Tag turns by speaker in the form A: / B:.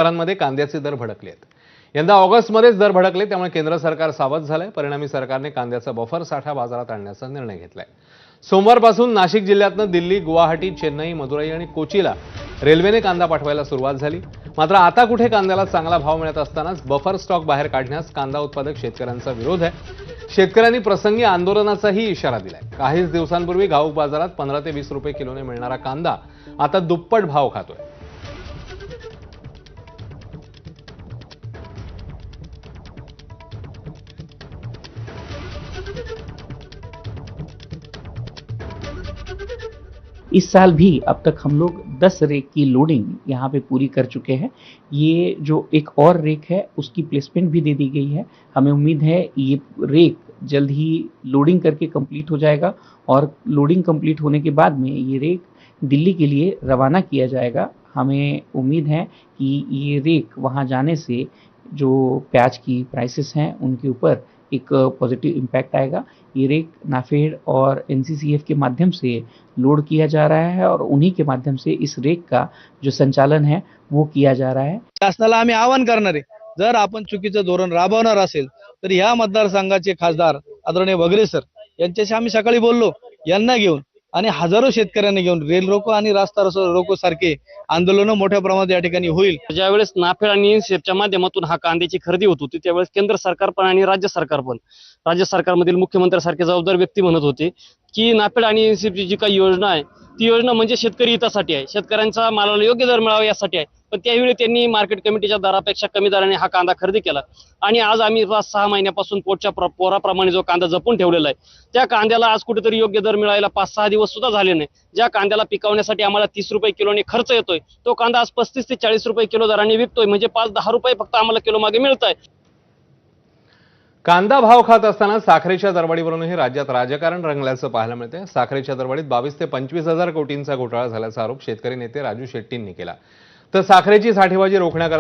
A: बाजारांमध्ये कांद्याचे दर भडकले आहेत। यंदा ऑगस्टमध्येच दर भडकले, त्यामुळे केंद्र सरकार सावध झालंय। परिणामी सरकारने कांद्याचा बफर साठा बाजारात आणण्याचा निर्णय घेतलाय। सोमवारपासून नाशिक जिल्ह्यातून दिल्ली, गुवाहाटी, चेन्नई, मदुराई आणि कोचीला रेल्वेने कांदा पाठवायला सुरुवात झाली। मात्र आता कुठे कांद्याला चांगला भाव मिळत असतानाच बफर स्टॉक बाहेर काढण्यास कांदा उत्पादक शेतकऱ्यांचा विरोध आहे। शेतकऱ्यांनी प्रसंगी आंदोलनाचाही इशारा दिलाय। काहीच दिवसांपूर्वी घाऊक बाजारात 15 ते 20 रुपये किलोने मिळणारा कांदा आता दुप्पट भाव खातोय।
B: इस साल भी अब तक हम लोग 10 रेक की लोडिंग यहाँ पे पूरी कर चुके हैं। ये जो एक और रेक है उसकी प्लेसमेंट भी दे दी गई है। हमें उम्मीद है ये रेक जल्द ही लोडिंग करके कंप्लीट हो जाएगा और लोडिंग कंप्लीट होने के बाद में ये रेक दिल्ली के लिए रवाना किया जाएगा। हमें उम्मीद है कि ये रेक वहाँ जाने से जो प्याज की प्राइसेस हैं उनके ऊपर एक पॉजिटिव इम्पैक्ट आएगा। ये रेक नाफेड और एनसीसीएफ के माध्यम से लोड किया जा रहा है और उन्हीं के माध्यम से इस रेक का जो संचालन है वो किया जा रहा है।
C: शासनाला आम्ही आवाहन करणार आहे, जर आपण चुकीचं धोरण राबवणार असेल तर ह्या मतदारसंघाचे खासदार आदरणीय वगैरे सर यांच्याशी आम्ही सकाळी बोललो, यांना घेऊन आणि हजारो शेतकऱ्यांना घेऊन रेल रोको आणि रास्ता रोको सारखे आंदोलन मोठ्या प्रमाणात या ठिकाणी होईल।
D: ज्यावेळेस नाफेड आणि एनसीएफच्या माध्यमातून हा कांद्याची खरेदी होत होती, त्यावेळेस केंद्र सरकार पण आणि राज्य सरकारमधील मुख्यमंत्र्यांसारखे जबाबदार व्यक्ती म्हणत होते की नाफेड आणि एनसीएफची जी काही योजना आहे ती योजना म्हणजे शेतकरी हितासाठी आहे, शेतकऱ्यांचा मालाला योग्य दर मिळावा यासाठी आहे। पण त्यावेळी त्यांनी मार्केट कमिटीच्या दरापेक्षा कमी दराने हा कांदा खरेदी केला आणि आज आम्ही 5-6 महिन्यापासून पोटच्या पोराप्रमाणे जो कांदा जपून ठेवलेला आहे त्या कांद्याला आज कुठेतरी योग्य दर मिळायला 5-6 दिवस सुद्धा झाले नाही। ज्या कांद्याला पिकवण्यासाठी आम्हाला 30 रुपये किलोने खर्च येतोय तो कांदा आज 35 ते 40 रुपये किलो दराने विकतोय, म्हणजे 5-10 रुपये फक्त आम्हाला किलो मागे मिळत आहे।
A: कांदा भाव खात असताना साखरेच्या दरवाढीवरूनही राज्यात राजकारण रंगल्याचं पाहायला मिळतंय। साखरेच्या दरवाढीत 22 ते 25 हजार कोटींचा घोटाळा झाल्याचा आरोप शेतकरी नेते राजू शेट्टींनी केला। तर साखरेची साठेबाजी रोखण्याकरता